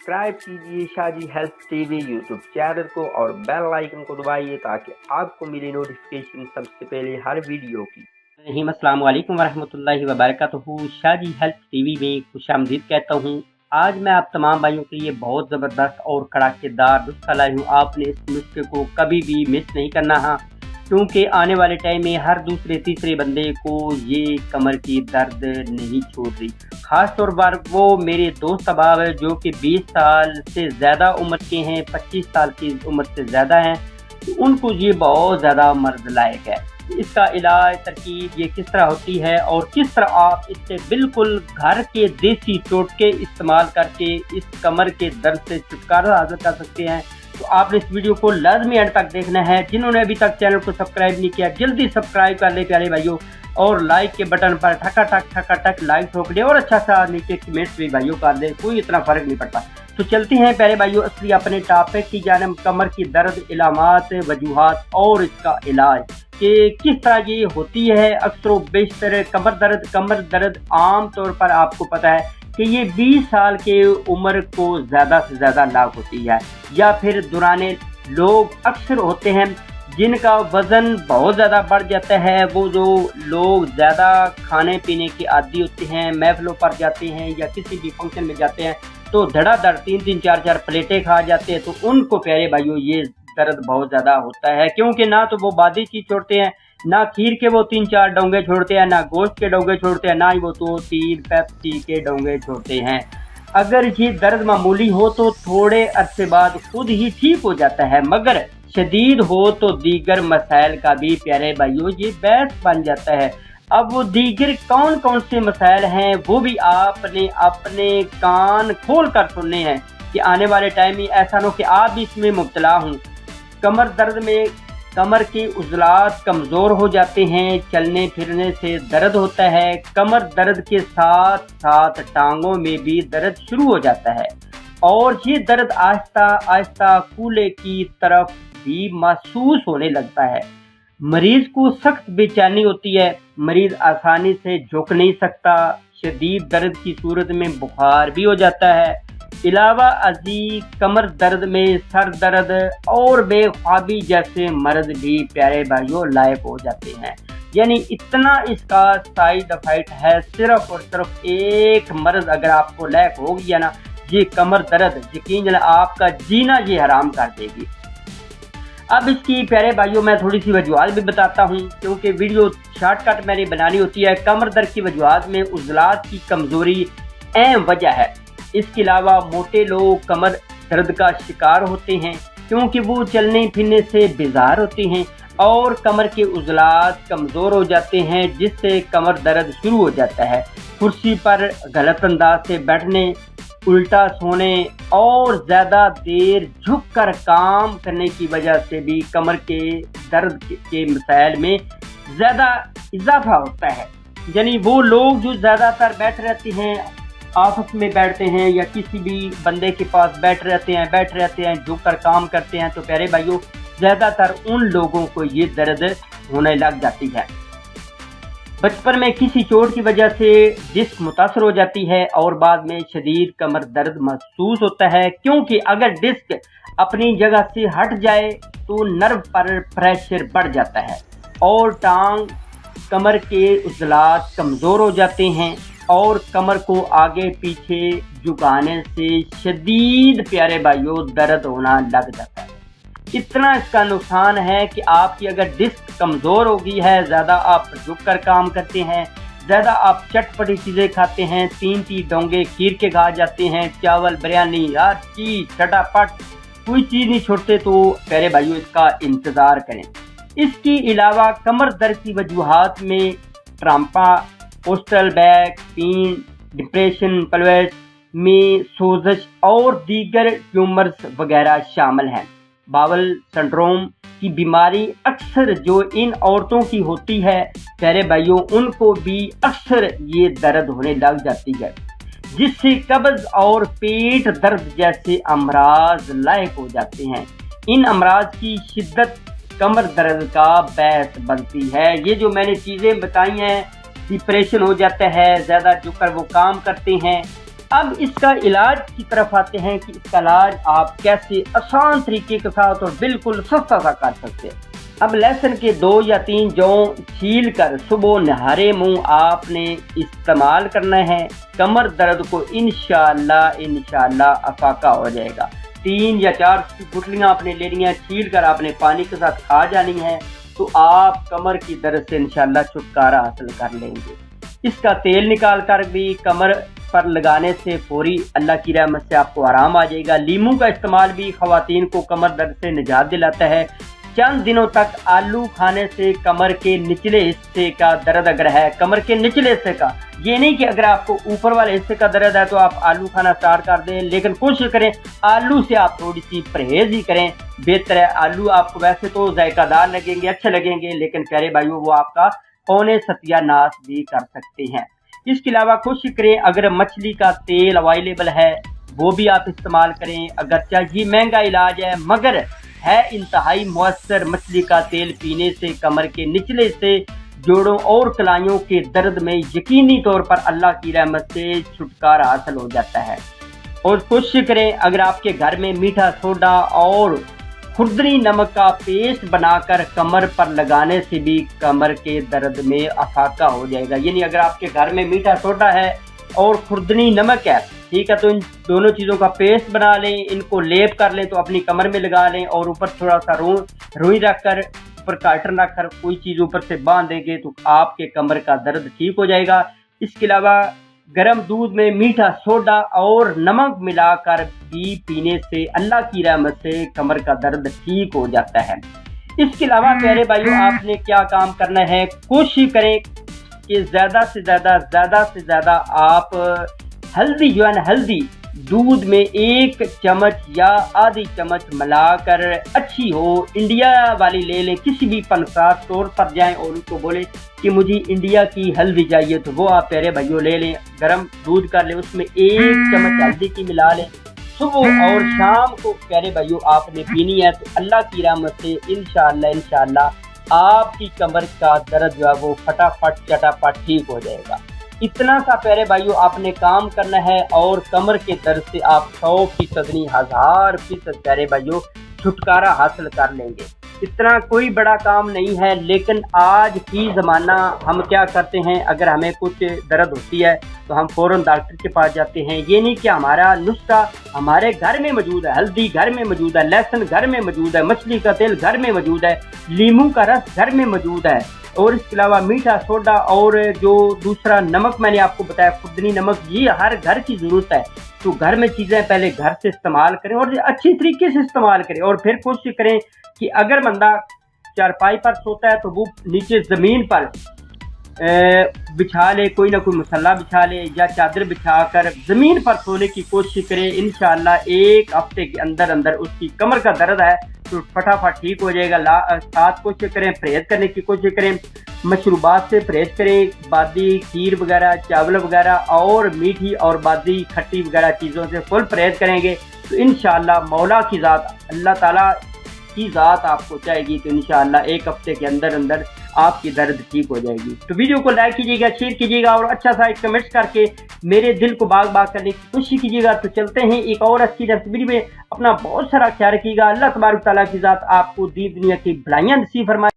Subscribe कीजिए Shaji health TV YouTube channel को और बेल आइकन को दबाइए ताकि आपको मिले नोटिफिकेशन सबसे पहले हर वीडियो की। अस्सलाम वालेकुम वरहमतुल्लाहि वबरकातुहू। शाजी हेल्थ टीवी में खुशामदीद कहता हूँ। आज मैं आप तमाम भाइयों के लिए बहुत ज़बरदस्त और कड़ाकेदार नुस्खा लाई हूँ। आपने इस नुस्खे को कभी भी मिस नहीं करना है, क्योंकि आने वाले टाइम में हर दूसरे तीसरे बंदे को ये कमर की दर्द नहीं छोड़ रही। ख़ास तौर पर वो मेरे दोस्त अहबाब है जो कि 20 साल से ज़्यादा उम्र के हैं, 25 साल की उम्र से ज़्यादा हैं, तो उनको ये बहुत ज़्यादा मर्द लायक है। इसका इलाज तरकीब ये किस तरह होती है और किस तरह आप इससे बिल्कुल घर के देसी टोटके इस्तेमाल करके इस कमर के दर्द से छुटकारा हासिल कर सकते हैं, तो आपने इस वीडियो को लाजमी एंड तक देखना है। जिन्होंने अभी तक चैनल को सब्सक्राइब नहीं किया जल्दी सब्सक्राइब कर ले प्यारे भाइयों, और लाइक के बटन पर ठका ठक लाइक ठोक दे और अच्छा सा नीचे कमेंट्स भी भाइयों कर दे, कोई इतना फर्क नहीं पड़ता। तो चलते हैं प्यारे भाइयों असली अपने टॉपिक की जानिब, कमर की दर्द, इलामात, वजूहात और इसका इलाज कि किस तरह ये होती है। अक्सर बेशतर कमर दर्द आम तौर पर आपको पता है कि ये 20 साल के उम्र को ज़्यादा से ज़्यादा लाग होती है, या फिर दुराने लोग अक्सर होते हैं जिनका वज़न बहुत ज़्यादा बढ़ जाता है। वो जो लोग ज़्यादा खाने पीने के आदी होते हैं, महफिलों पर जाते हैं या किसी भी फंक्शन में जाते हैं तो धड़ाधड़ 3-3 4-4 प्लेटें खा जाते हैं, तो उनको प्यारे भाइयों ये दर्द बहुत ज़्यादा होता है, क्योंकि ना तो वो बादी चीज़ छोड़ते हैं, ना खीर के वो 3-4 डोंगे छोड़ते हैं, ना गोश्त के डोंगे छोड़ते हैं, ना ही वो 2-3 पेप्सी के डोंगे छोड़ते हैं। अगर ये दर्द मामूली हो तो थोड़े अरसे बाद खुद ही ठीक हो जाता है, मगर शदीद हो तो दीगर मसाइल का भी प्यारे भाइयों ये बहस बन जाता है। अब वो दीगर कौन कौन से मसाइल हैं वो भी आपने अपने कान खोल कर सुनने हैं कि आने वाले टाइम में ऐसा ना हो कि आप भी इसमें मुब्तला हूँ। कमर दर्द में कमर के उज़लात कमज़ोर हो जाते हैं, चलने फिरने से दर्द होता है, कमर दर्द के साथ साथ टांगों में भी दर्द शुरू हो जाता है, और ये दर्द आहिस्ता आहिस्ता कूल्हे की तरफ भी महसूस होने लगता है। मरीज़ को सख्त बेचैनी होती है, मरीज़ आसानी से झुक नहीं सकता, शदीद दर्द की सूरत में बुखार भी हो जाता है। इलावा अजी कमर दर्द में सर दर्द और बेख्वाबी जैसे मर्ज भी प्यारे भाइयों लायक हो जाते हैं। यानी इतना इसका साइड इफेक्ट है। सिर्फ और सिर्फ एक मर्ज अगर आपको लायक हो गया ना, ये कमर दर्द, यकीन जाने आपका जीना ये हराम कर देगी। अब इसकी प्यारे भाइयों मैं थोड़ी सी वजूहात भी बताता हूँ, क्योंकि वीडियो शॉर्टकट मैंने बनानी होती है। कमर दर्द की वजूहात में उज़लात की कमज़ोरी अहम वजह है। इसके अलावा मोटे लोग कमर दर्द का शिकार होते हैं, क्योंकि वो चलने फिरने से बेजार होते हैं और कमर के उज़लात कमज़ोर हो जाते हैं, जिससे कमर दर्द शुरू हो जाता है। कुर्सी पर गलत अंदाज से बैठने, उल्टा सोने और ज़्यादा देर झुककर काम करने की वजह से भी कमर के दर्द के मसाइल में ज़्यादा इजाफा होता है। यानी वो लोग जो ज़्यादातर बैठ रहते हैं, ऑफिस में बैठते हैं या किसी भी बंदे के पास बैठ रहते हैं, झुककर काम करते हैं, तो प्यारे भाइयों ज़्यादातर उन लोगों को ये दर्द होने लग जाती है। बचपन में किसी चोट की वजह से डिस्क मुतासर हो जाती है और बाद में शदीद कमर दर्द महसूस होता है, क्योंकि अगर डिस्क अपनी जगह से हट जाए तो नर्व पर प्रेशर बढ़ जाता है और टांग कमर के उज़लात कमज़ोर हो जाते हैं और कमर को आगे पीछे झुकाने से शदीद प्यारे भाइयों दर्द होना लग जाता है। इतना इसका नुकसान है कि आपकी अगर डिस्क कमज़ोर हो गई है, ज़्यादा आप झुककर काम करते हैं, ज़्यादा आप चटपटी चीज़ें खाते हैं, 3-3 डोंगे खीर के खा जाते हैं, चावल बिरयानी हर चीज़ चटापट कोई चीज़ नहीं छोड़ते, तो प्यारे भाइयों इसका इंतज़ार करें। इसके अलावा कमर दर्द की वजूहात में ट्रांपा, पोस्टल बैक पेन, डिप्रेशन, पल्वेस में सोजश और दीगर ट्यूमर्स वगैरह शामिल हैं। बावल सिंड्रोम की बीमारी अक्सर जो इन औरतों की होती है प्यारे भाइयों, उनको भी अक्सर ये दर्द होने लग जाती है, जिससे कब्ज और पेट दर्द जैसे अमराज लायक हो जाते हैं। इन अमराज की शिद्दत कमर दर्द का बायस बनती है। ये जो मैंने चीज़ें बताई हैं, डिप्रेशन हो जाता है, ज़्यादा झुककर वो काम करते हैं, اب اس کا علاج کی طرف آتے ہیں کہ اس کا علاج آپ کیسے آسان طریقے کے ساتھ اور بالکل سستا سا کر سکتے ہیں۔ اب لہسن کے 2 یا 3 جو چھیل کر صبح نہارے منہ آپ نے استعمال کرنا ہے، کمر درد کو انشاءاللہ افاقہ ہو جائے گا۔ 3 یا 4 گٹلیاں آپ نے لے لی ہیں، چھیل کر آپ نے پانی کے ساتھ کھا جانی ہے، تو آپ کمر کی درد سے انشاءاللہ چھٹکارا حاصل کر لیں گے۔ اس کا تیل نکال کر بھی کمر پر لگانے سے فوری اللہ کی رحمت سے آپ کو آرام آ جائے گا۔ لیموں کا استعمال بھی خواتین کو کمر درد سے نجات دلاتا ہے۔ چند دنوں تک آلو کھانے سے کمر کے نچلے حصے کا درد اگر ہے، کمر کے نچلے حصے کا، یہ نہیں کہ اگر آپ کو اوپر والے حصے کا درد ہے تو آپ آلو کھانا سٹارٹ کر دیں، لیکن کوشش کریں آلو سے آپ تھوڑی سی پرہیز ہی کریں، بہتر ہے۔ آلو آپ کو ویسے تو ذائقہ دار لگیں گے، اچھے لگیں گے، لیکن پیارے بھائیوں وہ آپ کا پونے ستیہ ناش بھی کر سکتے ہیں۔ اس کے علاوہ کوشش کریں اگر مچھلی کا تیل اویلیبل ہے وہ بھی آپ استعمال کریں، اگرچہ یہ مہنگا علاج ہے مگر ہے انتہائی مؤثر۔ مچھلی کا تیل پینے سے کمر کے نچلے سے جوڑوں اور کلائیوں کے درد میں یقینی طور پر اللہ کی رحمت سے چھٹکارا حاصل ہو جاتا ہے۔ اور کوشش کریں اگر آپ کے گھر میں میٹھا سوڈا اور خوردنی نمک کا پیسٹ بنا کر کمر پر لگانے سے بھی کمر کے درد میں افاقہ ہو جائے گا۔ یعنی اگر آپ کے گھر میں میٹھا سوڈا ہے اور خوردنی نمک ہے، ٹھیک ہے، تو ان دونوں چیزوں کا پیسٹ بنا لیں، ان کو لیپ کر لیں تو اپنی کمر میں لگا لیں، اور اوپر تھوڑا سا روئی رکھ کر، اوپر کاٹن رکھ کر کوئی چیز اوپر سے باندھ دیں گے تو آپ کے کمر کا درد ٹھیک ہو جائے گا۔ اس کے علاوہ گرم دودھ میں میٹھا سوڈا اور نمک ملا کر بھی پینے سے اللہ کی رحمت سے کمر کا درد ٹھیک ہو جاتا ہے۔ اس کے علاوہ پیارے بھائیوں آپ نے کیا کام کرنا ہے، کوشش کریں کہ زیادہ سے زیادہ آپ ہلدی جو ہے نا، ہلدی دودھ میں 1 چمچ یا آدھی چمچ ملا کر اچھی ہو، انڈیا والی لے لیں، کسی بھی پنسار اسٹور پر جائیں اور ان کو بولیں کہ مجھے انڈیا کی ہلدی چاہیے، تو وہ آپ پیارے بھائیوں لے لیں، گرم دودھ کر لیں، اس میں 1 چمچ ہلدی کی ملا لیں، صبح اور شام کو پیارے بھائیوں آپ نے پینی ہے، تو اللہ کی رحمت سے انشاءاللہ آپ کی کمر کا درد جو ہے وہ فٹافٹ چٹاپٹ ٹھیک ہو جائے گا۔ اتنا سا پیارے بھائیوں آپ نے کام کرنا ہے اور کمر کے درد سے آپ 100% نہیں 1000% پیارے بھائیوں چھٹکارا حاصل کر لیں گے۔ اتنا کوئی بڑا کام نہیں ہے، لیکن آج کی زمانہ ہم کیا کرتے ہیں، اگر ہمیں کچھ درد ہوتی ہے تو ہم فوراً ڈاکٹر کے پاس جاتے ہیں۔ یہ نہیں کہ ہمارا نسخہ ہمارے گھر میں موجود ہے، ہلدی گھر میں موجود ہے، لہسن گھر میں موجود ہے، مچھلی کا تیل گھر میں موجود ہے، لیموں کا رس گھر میں موجود ہے، اور اس کے علاوہ میٹھا سوڈا اور جو دوسرا نمک میں نے آپ کو بتایا خوردنی نمک، یہ ہر گھر کی ضرورت ہے۔ تو گھر میں چیزیں پہلے گھر سے استعمال کریں اور اچھی طریقے سے استعمال کریں، اور پھر کوشش کریں کہ اگر بندہ چارپائی پر سوتا ہے تو وہ نیچے زمین پر بچھا لے، کوئی نہ کوئی مسلح بچھا لے یا چادر بچھا کر زمین پر سونے کی کوشش کرے۔ انشاءاللہ 1 ہفتے کے اندر اس کی کمر کا درد ہے تو فٹافٹ ٹھیک ہو جائے گا۔ ساتھ کوشش کریں پرہیز کرنے کی کوشش کریں، مشروبات سے پرہیز کریں، بادی کھیر وغیرہ، چاول وغیرہ اور میٹھی اور بادی کھٹی وغیرہ چیزوں سے فل پرہیز کریں گے تو انشاءاللہ مولا کی ذات، اللہ تعالیٰ کی ذات آپ کو چاہے گی تو انشاءاللہ 1 ہفتے کے اندر آپ کی درد ٹھیک ہو جائے گی۔ تو ویڈیو کو لائک کیجیے گا، شیئر کیجیے گا اور اچھا سا ایک کمنٹس کر کے میرے دل کو باغ کرنے کی کوشش کیجیے گا۔ تو چلتے ہیں ایک اور اچھی ریسپی میں، اپنا بہت سارا خیال رکھیے گا۔ اللہ تبارک تعالیٰ کی ذات آپ کو دین دنیا کی بھلائیاں نصیب فرمائے۔